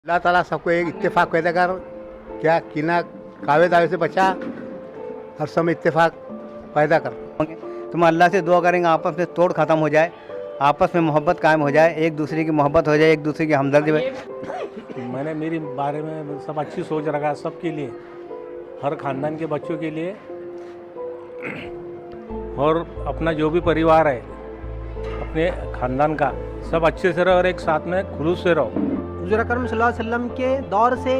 अल्लाह ताला सबको एक इत्तेफाक पैदा कर, क्या किना कावे दावे से बचा, हर समय इत्तेफाक पैदा कर। तो हम अल्लाह से दुआ करेंगे आपस में तोड़ ख़त्म हो जाए, आपस में मोहब्बत कायम हो जाए, एक दूसरे की मोहब्बत हो जाए, एक दूसरे की हमदर्दी हो। मैंने मेरी बारे में सब अच्छी सोच रखा है, सबके लिए, हर ख़ानदान के बच्चों के लिए, और अपना जो भी परिवार है अपने ख़ानदान का सब अच्छे से रहो और एक साथ में खुलूस से रहो। हुज़ूर अकरम सल्लल्लाहु अलैहि वसल्लम के दौर से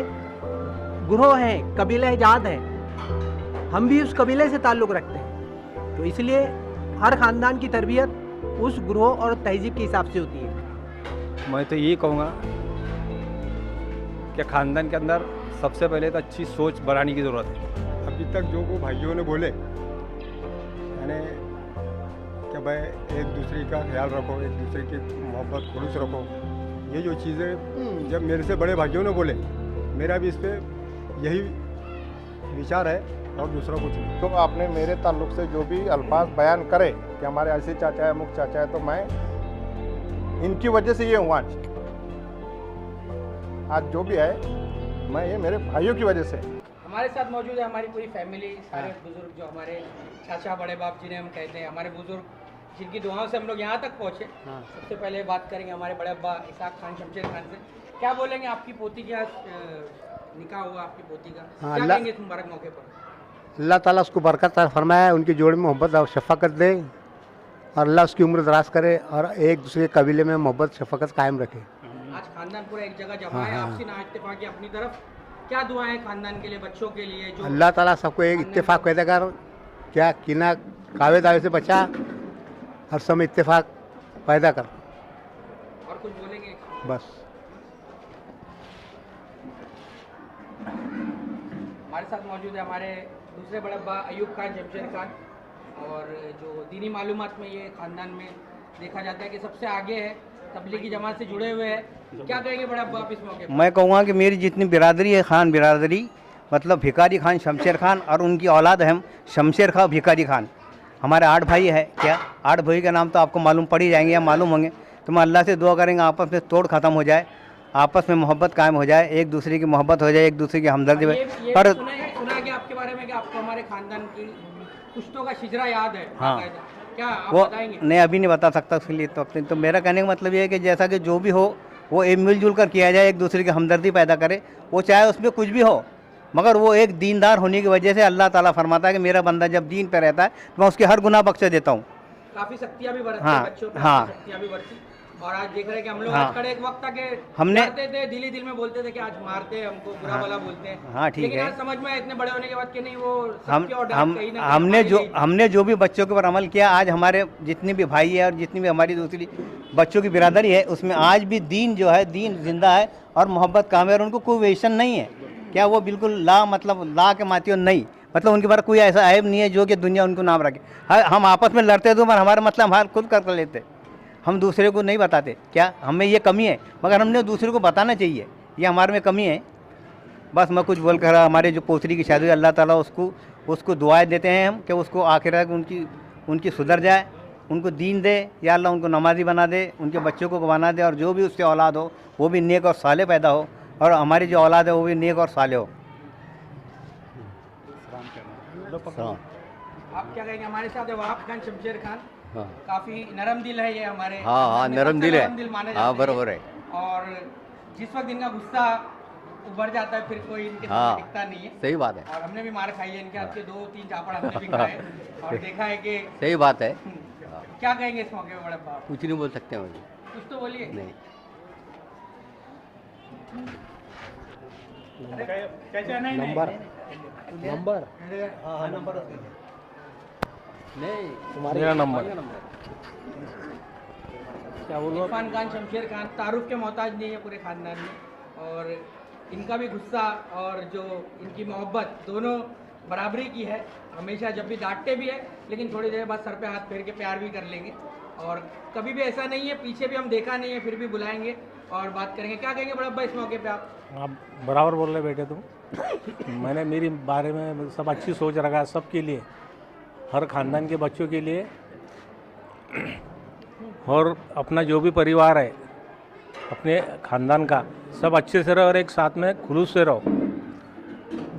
ग्रोह हैं, कबीला इजाद है, हम भी उस कबीले से ताल्लुक़ रखते हैं, तो इसलिए हर ख़ानदान की तरबियत उस ग्रोह और तहजीब के हिसाब से होती है। मैं तो यही कहूँगा कि ख़ानदान के अंदर सबसे पहले तो अच्छी सोच बनाने की ज़रूरत है। अभी तक जो वो भाइयों ने बोले, यानी कि भाई एक दूसरे का ख्याल रखो, एक दूसरे की मोहब्बत खुलूस रखो, ये जो चीज़ें जब मेरे से बड़े भाइयों ने बोले, मेरा भी इस पर यही विचार है और दूसरा कुछ नहीं। तो आपने मेरे ताल्लुक़ से जो भी अल्फाज बयान करे कि हमारे ऐसे चाचा है, मुख चाचा है, तो मैं इनकी वजह से ये हूँ आज जो भी है, मैं ये मेरे भाइयों की वजह से। हमारे साथ मौजूद है हमारी पूरी फैमिली, सारे बुजुर्ग जो हमारे चाचा बड़े बाप जिन्हें हम कहते हैं, हमारे बुजुर्ग जिनकी दुआओं से हम लोग यहाँ तक पहुँचे। सबसे पहले बात करेंगे हमारे बड़े अब्बा इसाक खान शमशेर खान से। क्या बोलेंगे, आपकी पोती का निकाह हुआ, आपकी पोती का, क्या कहेंगे इस मुबारक मौके पर? अल्लाह ताला उसको बरकत फरमाए, उनकी जोड़ में मोहब्बत और शफ़क़त दे, और अल्लाह उसकी उम्र दराज करे और एक दूसरे के कबीले में मोहब्बत शफ़क़त कायम रखे। आज खानदान पूरा एक जगह जमा है, आपसी ना इत्तेफाक अपनी तरफ, क्या दुआएं खानदान के लिए, बच्चों के लिए? जो अल्लाह ताला सबको एक इत्तेफाक पैदा कर, क्या किना कावे दावे से बचा, हर समय इत्तेफाक पैदा कर। और कुछ बोलेंगे? बस हमारे साथ मौजूद है हमारे दूसरे बड़े अब्बा अयूब खान शमशेर खान, और जो दीनी मालूमात में ये ख़ानदान में देखा जाता है कि सबसे आगे है, तबलीगी जमात से जुड़े हुए हैं। क्या कहेंगे बड़े अब्बा आप इस मौके पर? मैं कहूँगा कि मेरी जितनी बिरादरी है, खान बिरादरी, मतलब भिखारी खान शमशेर खान और उनकी औलाद है हम शमशेर खान भिखारी खान। हमारे 8 भाई है, क्या 8 भाई का नाम तो आपको मालूम पड़ ही जाएंगे या मालूम होंगे। तो मैं अल्लाह से दुआ करेंगे आपस में तोड़ ख़त्म हो जाए, आपस में मोहब्बत कायम हो जाए, एक दूसरे की मोहब्बत हो जाए, एक दूसरे की हमदर्दी हो। पर सुना है कि आपके बारे में कि आपको हमारे खानदान की कुश्तों का शिजरा याद है। हाँ, क्या आप वो बताएंगे? नहीं, अभी नहीं बता सकता, उसके लिए तो मेरा कहने का मतलब ये है कि जैसा कि जो भी हो वो एक मिलजुल कर किया जाए, एक दूसरे की हमदर्दी पैदा करे, वो चाहे उसमें कुछ भी हो, मगर वो एक दीनदार होने की वजह से अल्लाह ताला फरमाता है कि मेरा बंदा जब दीन पे रहता है तो मैं उसकी हर गुनाह बख्श देता हूँ। काफी शक्तियाँ भी बरतती हाँ, बच्चों पे, हाँ, शक्तियाँ भी बरती। और आज देख रहे हैं कि हम लोग हाँ, आज खड़े एक वक्त तक हमने डरते थे, दिल ही दिल में बोलते थे कि आज मारते हैं हमको, बुरा भला बोलते हैं। हाँ, ठीक लेकिन है। आज समझ में इतने बड़े होने के बाद कि नहीं, वो हम सत्य और डर हम कहीं ना कहीं हमने जो भी बच्चों के ऊपर अमल किया, आज हमारे जितनी भी भाई है और जितनी भी हमारी दूसरी बच्चों की बिरादरी है, उसमें आज भी दीन जो है, दीन जिंदा है और मोहब्बत काम है, और उनको कोई वेशन नहीं है। क्या वो बिल्कुल मतलब ला के मातियों नहीं, मतलब उनके पास कोई ऐसा ऐब नहीं है जो कि दुनिया उनको नाम रखे। हम आपस में लड़ते तो हमारा मतलब हम खुद कर लेते, हम दूसरे को नहीं बताते। क्या हमें ये कमी है, मगर हमने दूसरे को बताना चाहिए, ये हमारे में कमी है। बस मैं कुछ बोल कर, हमारे जो पोतरी की शादी, अल्लाह ताला उसको दुआएं देते हैं हम कि उसको आखिरत उनकी सुधर जाए, उनको दीन दे, या अल्लाह उनको नमाजी बना दे, उनके बच्चों को बना दे, और जो भी उससे औलाद हो वो भी नेक और साले पैदा हो, और हमारी जो औलाद है वो भी नेक और साले हो। आप क्या कहेंगे? हमारे साथ है वहाब खान शमशेर खान, काफी नरम दिल है ये हमारे। हाँ, नरम दिल है, माने हाँ, जाते बराबर है। और जिस वक्त इनका गुस्सा उभर जाता है, फिर कोई इनके सामने टिकता नहीं है। सही बात है, और हमने भी मार खाई है इनके हाथ के, 2-3 चापड़ हमने भी खाए और देखा है कि सही बात है। क्या कहेंगे इस मौके पे बड़े बाप? कुछ नहीं बोल सकते मुझे, कुछ तो बोलिए। नहीं। नंबर मेरा नंबर क्या बोलो? इरफान खान शमशेर खान तारुफ के मोहताज नहीं है पूरे खानदान में, और इनका भी गुस्सा और जो इनकी मोहब्बत दोनों बराबरी की है। हमेशा जब भी डांटते भी है, लेकिन थोड़ी देर बाद सर पे हाथ फेर के प्यार भी कर लेंगे, और कभी भी ऐसा नहीं है, पीछे भी हम देखा नहीं है, फिर भी बुलाएंगे और बात करेंगे। क्या कहेंगे बड़ा अब्बा इस मौके पे आप? आप बराबर बोल रहे बेटे तुम। मैंने मेरी बारे में सब अच्छी सोच रखा है, सबके लिए, हर ख़ानदान के बच्चों के लिए, और अपना जो भी परिवार है अपने ख़ानदान का सब अच्छे से रहो और एक साथ में खुलूस से रहो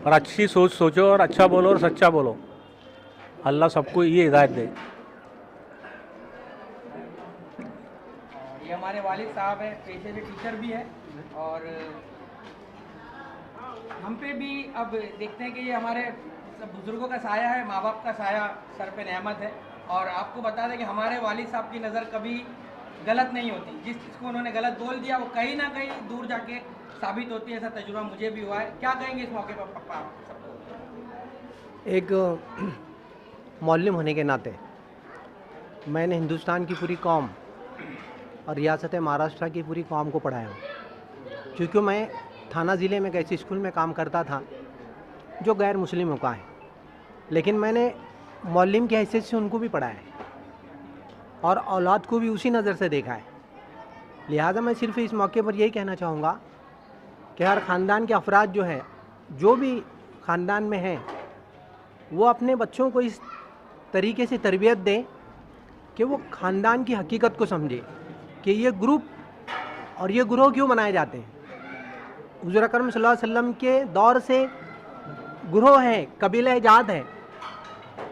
और अच्छी सोच सोचो और अच्छा बोलो और सच्चा बोलो। अल्लाह सबको ये हिदायत दे। ये हमारे वालिद साहब हैं, पेशे से टीचर भी है और हम पे भी अब देखते हैं कि ये हमारे सब बुज़ुर्गों का साया है, माँ बाप का साया सर पे नेमत है। और आपको बता दें कि हमारे वालिद साहब की नज़र कभी गलत नहीं होती। जिस चीज़ को उन्होंने गलत बोल दिया वो कहीं ना कहीं दूर जाके साबित होती है। ऐसा तजुर्बा मुझे भी हुआ है। क्या कहेंगे इस मौके पर पापा आप सबको? एक मौलवी होने के नाते मैंने हिंदुस्तान की पूरी कौम और रियासत महाराष्ट्र की पूरी कौम को पढ़ाया हूँ। क्योंकि मैं थाना ज़िले में एक ऐसे स्कूल में काम करता था जो गैर मुस्लिमों का है, लेकिन मैंने मौलवी की हैसियत से उनको भी पढ़ाया है और औलाद को भी उसी नज़र से देखा है। लिहाजा मैं सिर्फ इस मौके पर यही कहना चाहूँगा कि हर ख़ानदान के अफराद जो है, जो भी ख़ानदान में हैं, वो अपने बच्चों को इस तरीके से तरबियत दें कि वो ख़ानदान की हकीकत को समझे कि ये ग्रुप और ये ग्रोह क्यों बनाए जाते हैं। हुज़ूर अकरम सल्लल्लाहु अलैहि वसल्लम के दौर से ग्रोह है, कबीला इजाद है,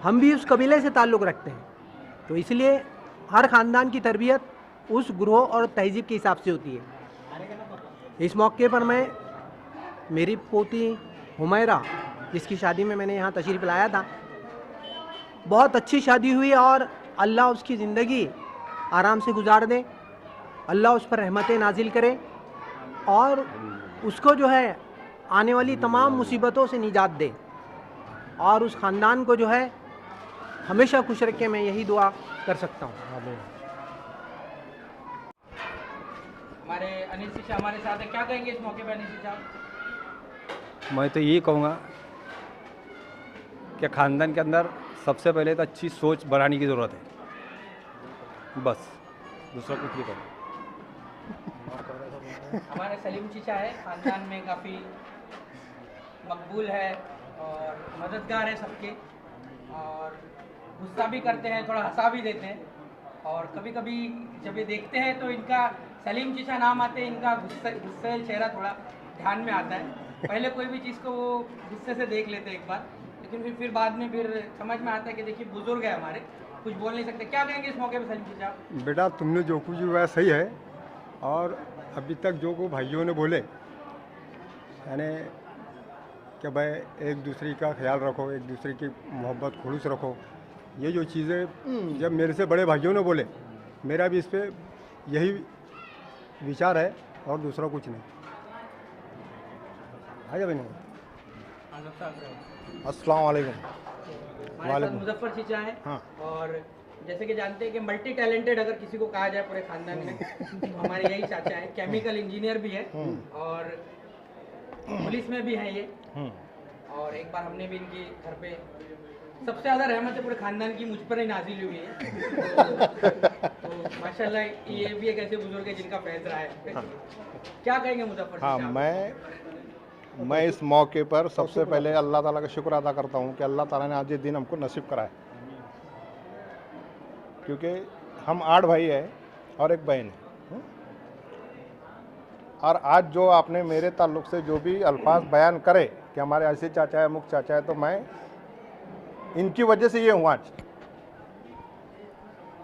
हम भी उस कबीले से ताल्लुक़ रखते हैं। तो इसलिए हर ख़ानदान की तरबियत उस ग्रोह और तहज़ीब के हिसाब से होती है। इस मौके पर मैं मेरी पोती हुमैरा, जिसकी शादी में मैंने यहाँ तशरीफ़ लाया था, बहुत अच्छी शादी हुई और अल्लाह उसकी ज़िंदगी आराम से गुजार दे, अल्लाह उस पर रहमतें नाजिल करे और उसको जो है आने वाली तमाम मुसीबतों से निजात दे और उस ख़ानदान को जो है हमेशा खुश रखे। मैं यही दुआ कर सकता हूँ। हमारे अनिल सिंह हमारे साथ है। क्या कहेंगे इस मौके पर अनिल सिंह साहब? मैं तो यही कहूँगा कि ख़ानदान के अंदर सबसे पहले तो अच्छी सोच बनाने की ज़रूरत है, बस दूसरा कुछ नहीं करो। हमारे सलीम चीचा है, ख़ानदान में काफ़ी मकबूल है और मददगार है सबके और गुस्सा भी करते हैं, थोड़ा हंसा भी देते हैं। और कभी कभी जब ये देखते हैं तो इनका सलीम चीचा नाम आते हैं, इनका गुस्से चेहरा थोड़ा ध्यान में आता है। पहले कोई भी चीज़ को वो गुस्से से देख लेते हैं एक बार, लेकिन फिर बाद में फिर समझ में आता है कि देखिए बुजुर्ग है हमारे, कुछ बोल नहीं सकते। क्या कहेंगे इस मौके पर सलीम चीचा? बेटा तुमने जो कुछ हुआ सही है और अभी तक जो को भाइयों ने बोले यानी कि भाई एक दूसरे का ख्याल रखो, एक दूसरे की मोहब्बत खुलूस रखो, ये जो चीज़ें जब मेरे से बड़े भाइयों ने बोले, मेरा भी इस पर यही विचार है और दूसरा कुछ नहीं। आजा बहन। अस्सलाम वालेकुम। हमारे साथ मुजफ्फर चीचा है। हाँ। और जैसे कि जानते हैं कि मल्टी टैलेंटेड अगर किसी को कहा जाए पूरे खानदान में तो हमारे यही चाचा है। केमिकल इंजीनियर भी है और पुलिस में भी है ये। और एक बार हमने भी इनके घर पे सबसे ज़्यादा रहमत है पूरे खानदान की मुझ पर ही नाजिल हुई है। तो माशाल्लाह ये भी एक ऐसे बुजुर्ग है जिनका फैज़ रहा है। क्या कहेंगे मुजफ्फर? हाँ, मैं इस मौके पर सबसे पहले अल्लाह ताला का शुक्र अदा करता हूँ कि अल्लाह ताला ने आज ये दिन हमको नसीब कराया, क्योंकि हम 8 भाई है और एक बहन है। और आज जो आपने मेरे ताल्लुक़ से जो भी अल्फाज बयान करे कि हमारे ऐसे चाचा है, मुख चाचा है, तो मैं इनकी वजह से ये हूँ।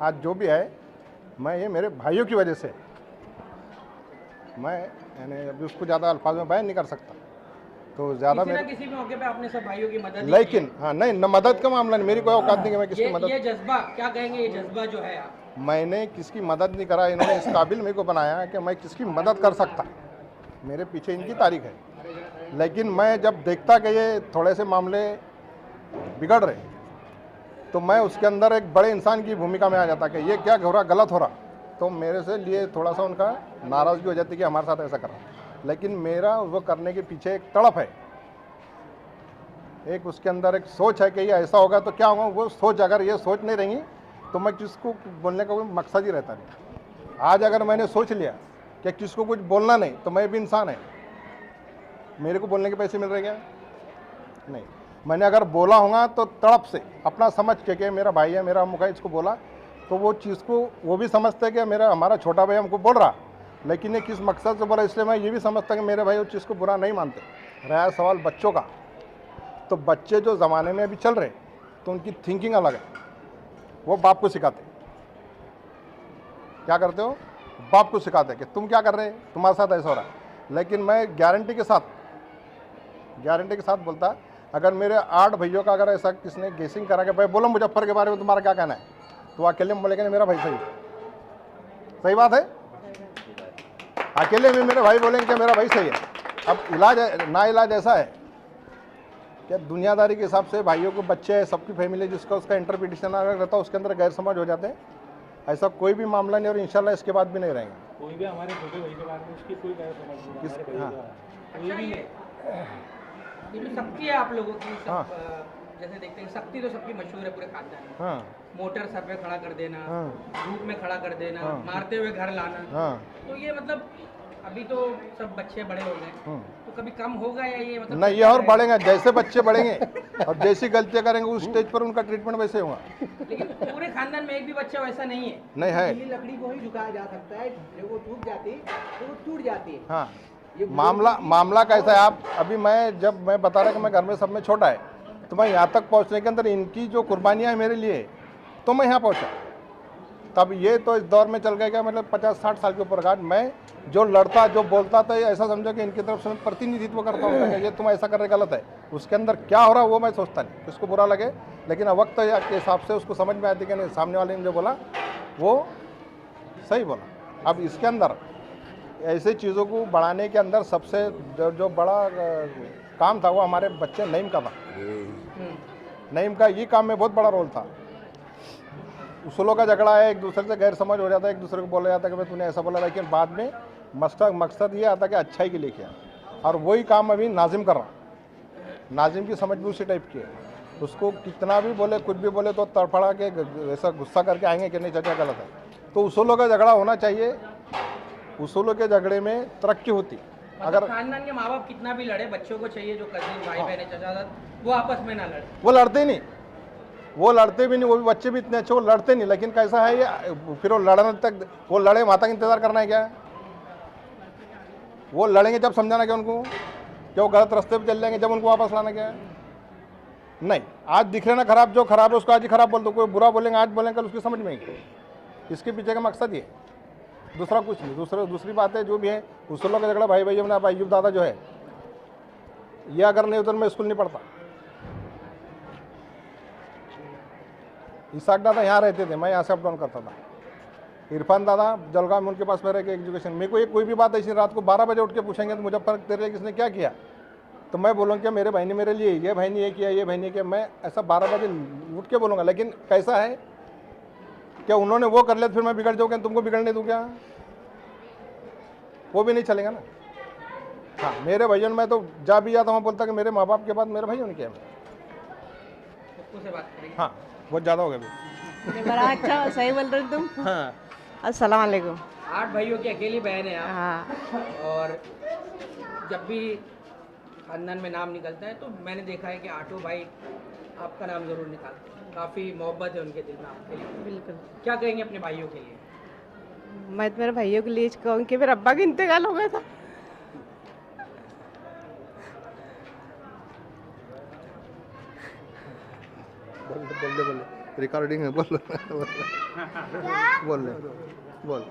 आज जो भी है मैं ये मेरे भाइयों की वजह से, मैं यानी अभी उसको ज़्यादा अल्फाज में बयान नहीं कर सकता। तो ज़्यादा किसी ना किसी भी मौके पे आपने सब भाइयों की मदद लेकिन हाँ नहीं न, मदद का मामला नहीं, मेरी कोई औकात नहीं कि मैं किसकी मदद। ये जज्बा क्या कहेंगे? ये जज्बा जो है मैंने किसकी मदद नहीं करा, इन्होंने इस काबिल मेरे को बनाया कि मैं किसकी मदद कर सकता, मेरे पीछे इनकी तारीख है। लेकिन मैं जब देखता कि ये थोड़े से मामले बिगड़ रहे तो मैं उसके अंदर एक बड़े इंसान की भूमिका में आ जाता कि ये क्या हो रहा, गलत हो रहा, तो मेरे से लिए थोड़ा सा उनका नाराज़गी हो जाती कि हमारे साथ ऐसा कर रहा। लेकिन मेरा वो करने के पीछे एक तड़प है, एक उसके अंदर एक सोच है कि ये ऐसा होगा तो क्या होगा। वो सोच अगर ये सोच नहीं रहेंगी तो मैं किसको बोलने का कोई मकसद ही रहता नहीं। आज अगर मैंने सोच लिया कि किसको कुछ बोलना नहीं तो मैं भी इंसान है, मेरे को बोलने के पैसे मिल रहे क्या? नहीं, मैंने अगर बोला होगा तो तड़प से अपना समझ के मेरा भाई है, मेरा मुखा, इसको बोला तो वो चीज़ को वो भी समझते हैं कि मेरा हमारा छोटा भाई हमको बोल रहा, लेकिन ये किस मकसद से बोला, इसलिए मैं ये भी समझता कि मेरे भाई उस चीज़ को बुरा नहीं मानते। रहा सवाल बच्चों का, तो बच्चे जो ज़माने में अभी चल रहे तो उनकी थिंकिंग अलग है। वो बाप को सिखाते, क्या करते हो, बाप को सिखाते कि तुम क्या कर रहे हैं, तुम्हारे साथ ऐसा हो रहा है। लेकिन मैं गारंटी के साथ बोलता, अगर मेरे 8 भाइयों का अगर ऐसा किसने गेसिंग करा कि भाई बोलो मुजफ्फर के बारे में तुम्हारा क्या कहना है, तो अकेले में बोलेंगे मेरा भाई सही, सही बात है। अकेले में मेरे भाई बोलेंगे कि मेरा भाई सही है। अब इलाज ना इलाज ऐसा है कि दुनियादारी के हिसाब से भाइयों को बच्चे है, सबकी फैमिली, जिसका उसका इंटरप्रिटेशन अलग रहता है, उसके अंदर गैर समझ हो जाते हैं। ऐसा कोई भी मामला नहीं और इंशाल्लाह इसके बाद भी नहीं रहेंगे। कोई भी हमारे छोटे भाई के बारे में उसकी कोई गैर समझ नहीं। हाँ। अच्छा, ये जो शक्ति है आप लोगों की, सब हाँ। जैसे देखते हैं शक्ति तो सबकी मशहूर है पूरे खानदान में। हाँ मोटर सर पे खड़ा कर देना, हाँ। धूप में खड़ा कर देना, हाँ। मारते हुए घर लाना, हाँ तो ये मतलब अभी तो सब बच्चे बड़े हो गए, तो कभी कम होगा या ये मतलब नहीं, ये और बढ़ेगा। जैसे बच्चे बढ़ेंगे और जैसी गलतियां करेंगे उस स्टेज पर उनका ट्रीटमेंट वैसे होगा। लेकिन पूरे खानदान में एक भी बच्चा वैसा नहीं है। नहीं है। गीली लकड़ी को ही झुकाया जा सकता है, जब वो टूट जाती है तो वो टूट जाती है। हाँ, मामला कैसा है, आप अभी जब मैं बता रहा कि मैं घर में सब में छोटा है, तो मैं यहाँ तक पहुँचने के अंदर इनकी जो कुर्बानियाँ हैं मेरे लिए, तो मैं यहाँ पहुँचा। तब ये तो इस दौर में चल गया क्या, मतलब 50-60 साल के ऊपर का मैं जो लड़ता, जो बोलता था, ऐसा समझो कि इनकी तरफ से मैं प्रतिनिधित्व करता हूँ कि ये तुम ऐसा कर रहे गलत है। उसके अंदर क्या हो रहा है वो मैं सोचता नहीं, किसको बुरा लगे, लेकिन वक्त के हिसाब से उसको समझ में आती कि नहीं, सामने वाले ने जो बोला वो सही बोला। अब इसके अंदर ऐसे चीज़ों को बढ़ाने के अंदर सबसे जो बड़ा काम था वो हमारे बच्चे नईम का था। नईम का ये काम में बहुत बड़ा रोल था। उसूलों का झगड़ा है, एक दूसरे से गैर समझ हो जाता है, एक दूसरे को बोला जाता है कि भाई तूने ऐसा बोला, लेकिन बाद में मकसद ये आता कि अच्छाई के लिए किया। और वही काम अभी नाजिम कर रहा। नाजिम की समझ भी उसी टाइप की है। उसको कितना भी बोले, कुछ भी बोले तो तड़फड़ा के ऐसा गुस्सा करके आएंगे कि नहीं चाचा गलत है। तो उसूलों का झगड़ा होना चाहिए, उसूलों के झगड़े में तरक्की होती। अगर खानदान के माँ बाप कितना भी लड़े, बच्चों को चाहिए जो कजिन भाई बहन चाचा वो आपस में ना लड़े। वो लड़ते नहीं, वो लड़ते भी नहीं, वो भी बच्चे भी इतने अच्छे, वो लड़ते नहीं। लेकिन कैसा है ये, फिर वो लड़ने तक, वो लड़े वहाँ तक इंतजार करना है क्या? वो लड़ेंगे जब समझाना क्या उनको कि वो गलत रास्ते पे चल जाएंगे, जब उनको वापस लाना क्या है? नहीं, आज दिख रहे ना खराब, जो खराब है उसको आज ही खराब बोल दो। कोई बुरा बोलेंगे आज बोलेंगे कल उसकी समझ में आएगी। इसके पीछे का मकसद ये, दूसरा कुछ नहीं। दूसरी बात है जो भी है, उसूलों का झगड़ा भाई भाई में। अब अय्यूब दादा जो है, ये अगर नहीं उधर मैं स्कूल नहीं पढ़ता। इसाक दादा यहाँ रहते थे, मैं यहाँ से अप डाउन करता था। इरफान दादा जलगांव में, उनके पास मेरे के एजुकेशन। मेरे को ये कोई भी बात ऐसी रात को 12 बजे उठ के पूछेंगे तो मुजफ्फर तेरे लिए किसने क्या किया, तो मैं बोलूँगा कि मेरे भाई ने मेरे लिए ये भाई ने ये किया, ये भाई ने किया। मैं ऐसा 12 बजे उठ के बोलूँगा। लेकिन कैसा है क्या, उन्होंने वो कर लिया फिर मैं बिगड़ जाऊँगा, तुमको बिगड़ने दूँ क्या? वो भी नहीं चलेगा ना। हाँ, मेरे भाइयों ने, मैं तो जा भी जाता हूँ बोलता कि मेरे माँ बाप के बाद मेरे भाइयों ने किया। हाँ, बहुत ज़्यादा हो गया अभी। बड़ा अच्छा, सही बोल रहे हो तुम। हाँ, अस्सलाम वालेकुम। 8 भाइयों की अकेली बहन है आप। हाँ, और जब भी खानदान में नाम निकलता है तो मैंने देखा है कि आठों भाई आपका नाम जरूर निकालते हैं। काफ़ी मोहब्बत है उनके दिल में आपके लिए। बिल्कुल। क्या कहेंगे अपने भाइयों के लिए? मैं तो मेरे भाइयों के लिए कहूँ कि मेरे अब्बा का इंतकाल हो गया था। बोल रिकॉर्डिंग है, बोल बोल।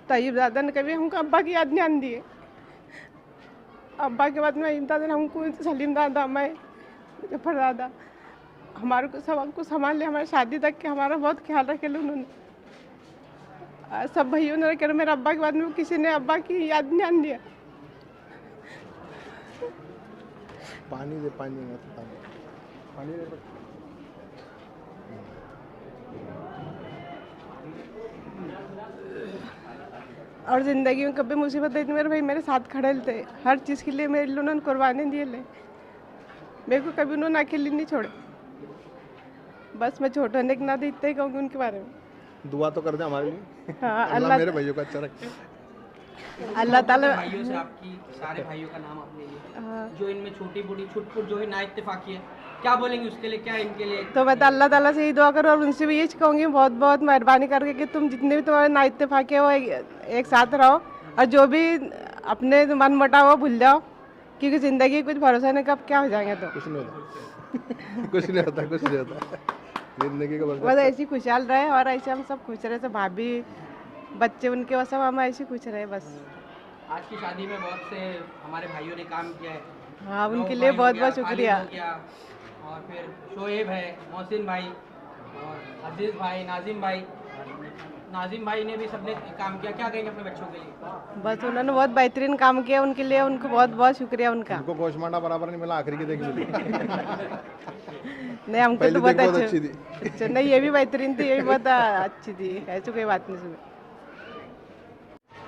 तो अय्यूब दादा ने कभी हमको अब्बा की याद नहीं आती है। अब्बा के बाद में अय्यूब दादा ने हमको, सलीम दादा, मैं, मुजफ्फर दादा, हमारे को सबको संभाल लिया। हमारी शादी तक के हमारा बहुत ख्याल रखे उन्होंने। सब भाइयों ने रखे। मेरे अब्बा के बाद में किसी ने अब्बा की याद नहीं आन दिया। पानी दे, पानी दे। और ज़िंदगी में कभी मुसीबत आई तो मेरे भाई मेरे साथ खड़े थे। हर चीज़ के लिए मेरे लिए उन्होंने कुर्बानी दिए ले। मेरे को कभी उन्होंने अकेली नहीं छोड़े। बस मैं छोटे होने के नाते इतना ही कहूँगी उनके बारे में। दुआ तो कर दे हमारे लिए। हाँ, अल्लाह मेरे भाइयों का अच्छा रखे। अल्लाह ताला। भाइयों से आपकी, सारे भाइयों का नाम आपने लिया, जो इनमें छोटी बड़ी छुटपुट जो है ना इत्तेफाकी है, क्या बोलेंगे उसके लिए, क्या इनके लिए? तो मैं तो अल्लाह ताला से ही दुआ करूँ और उनसे भी यही कहूँगी बहुत बहुत मेहरबानी करके कि तुम जितने भी तुम्हारे ना इत्तेफाक है वो एक साथ रहो और जो भी अपने मन मोटाव वो भूल जाओ, क्योंकि ज़िंदगी कुछ भरोसा नहीं कब क्या हो जाएंगे। तो कुछ नहीं होता कुछ नहीं होता कुछ नहीं होता जिंदगी का बस ऐसी खुशहाल रहे और ऐसे हम सब खुश रहे, सब भाभी बच्चे उनके वो सब हम ऐसे खुश रहे बस। आज की शादी में बहुत से हमारे भाइयों ने काम किया है। हाँ, उनके नौफ लिए भाई हो बहुत गया, बहुत शुक्रिया। खालिद हो गया, और फिर शोएब है, मोहसिन भाई और अजीज़ भाई, नाजिम भाई ने भी सबने काम किया। क्या कहेंगे अपने बच्चों के लिए? बस उन्होंने बहुत बेहतरीन काम किया, उनके लिए उनको बहुत बहुत शुक्रिया उनका। उनको गोशमांडा बराबर नहीं मिला, आखिरी की देख मिली नहीं, हमको पहली तो बहुत देख बहुत अच्छी अच्छी थी। अच्छा, नहीं ये भी बेहतरीन थी, ये भी बहुत अच्छी थी, ऐसी कोई बात नहीं सुनी।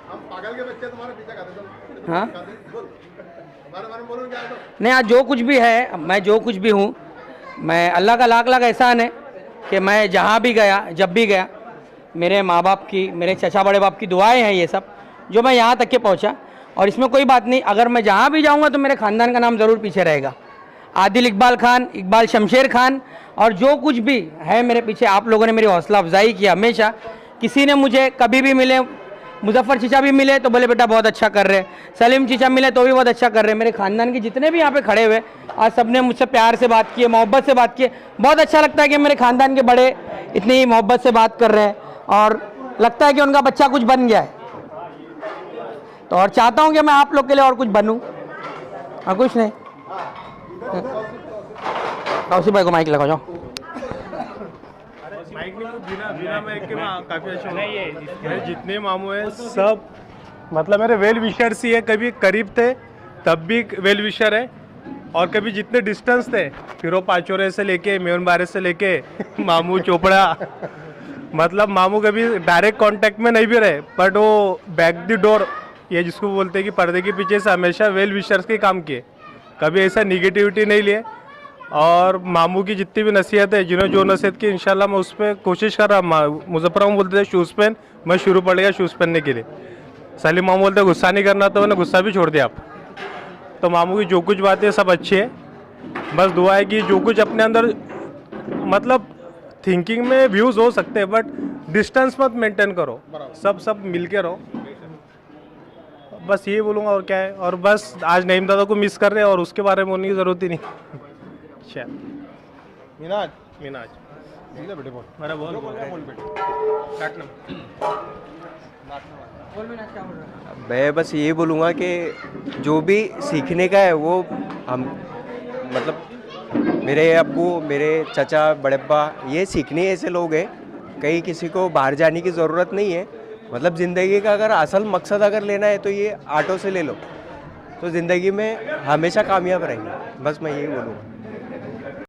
हम पागल के बच्चे तुम्हारे पीछे खाते थे। हाँ बोल हमारे बारे में बोलो क्या है तो। नहीं, आज जो कुछ भी है, मैं जो कुछ भी हूँ, मैं अल्लाह का लाख लाख एहसान है कि मैं जहाँ भी गया, जब भी गया, मेरे माँ बाप की, मेरे चचा बड़े बाप की दुआएं हैं ये सब, जो मैं यहाँ तक के पहुँचा। और इसमें कोई बात नहीं, अगर मैं जहाँ भी जाऊँगा तो मेरे ख़ानदान का नाम ज़रूर पीछे रहेगा। आदिल इकबाल खान, इकबाल शमशेर खान, और जो कुछ भी है मेरे पीछे, आप लोगों ने मेरी हौसला अफजाई की हमेशा। किसी ने मुझे कभी भी मिले, मुजफ्फर चीचा भी मिले तो बोले बेटा बहुत अच्छा कर रहे, सलीम चीचा मिले तो भी बहुत अच्छा कर रहे। मेरे ख़ानदान के जितने भी यहाँ पे खड़े हुए, आज सब ने मुझसे प्यार से बात की है, मोहब्बत से बात की है। बहुत अच्छा लगता है कि मेरे ख़ानदान के बड़े इतनी मोहब्बत से बात कर रहे हैं और लगता है कि उनका बच्चा कुछ बन गया है। तो और चाहता हूँ कि मैं आप लोग के लिए और कुछ बनूँ, और कुछ नहीं। कौशिक भाई को माइक लगा जाओ। माइक नहीं, बिना माइक के काफ़ी अच्छा मेरे जितने मामू हैं सब मतलब मेरे वेल विशर्स ही है। कभी करीब थे तब भी वेल विशर है, और कभी जितने डिस्टेंस थे, फिरो पाचोरे से लेके मेवन बारे से लेके मामू चोपड़ा, मतलब मामू कभी डायरेक्ट कांटेक्ट में नहीं भी रहे, बट वो बैक द डोर, ये जिसको बोलते हैं कि पर्दे के पीछे से हमेशा वेल विशर्स के काम किए, कभी ऐसा निगेटिविटी नहीं लिए। और मामू की जितनी भी नसीहत है, जिन्होंने जो नसीहत की, इंशाल्लाह मैं उस पर कोशिश कर रहा। मुजफ्फर मामू बोलते थे शूज़ पहन, मैं शुरू पड़ गया शूज़ पहनने के लिए। सलीम मामू बोलते गुस्सा नहीं करना, तो मैंने गुस्सा भी छोड़ दिया आप। तो मामू की जो कुछ बातें सब अच्छी है, बस दुआ है कि जो कुछ अपने अंदर मतलब थिंकिंग में व्यूज़ हो सकते हैं, बट डिस्टेंस मत मेंटेन करो, सब मिल के रहो, बस ये बोलूँगा और क्या है। और बस आज नईम दादा को मिस कर रहे हैं और उसके बारे में बोलने की ज़रूरत ही नहीं। अच्छा मीनाज मीनाज बेटे बोल मेरा बोल काटना। मैं बस ये बोलूँगा कि जो भी सीखने का है वो हम मतलब मेरे अब्बू, मेरे चचा, बड़ेब्बा, ये सीखने ऐसे लोग हैं, कहीं किसी को बाहर जाने की ज़रूरत नहीं है। मतलब ज़िंदगी का अगर असल मकसद अगर लेना है तो ये ऑटो से ले लो, तो ज़िंदगी में हमेशा कामयाब रहेंगे। बस मैं यही बोलूँगा।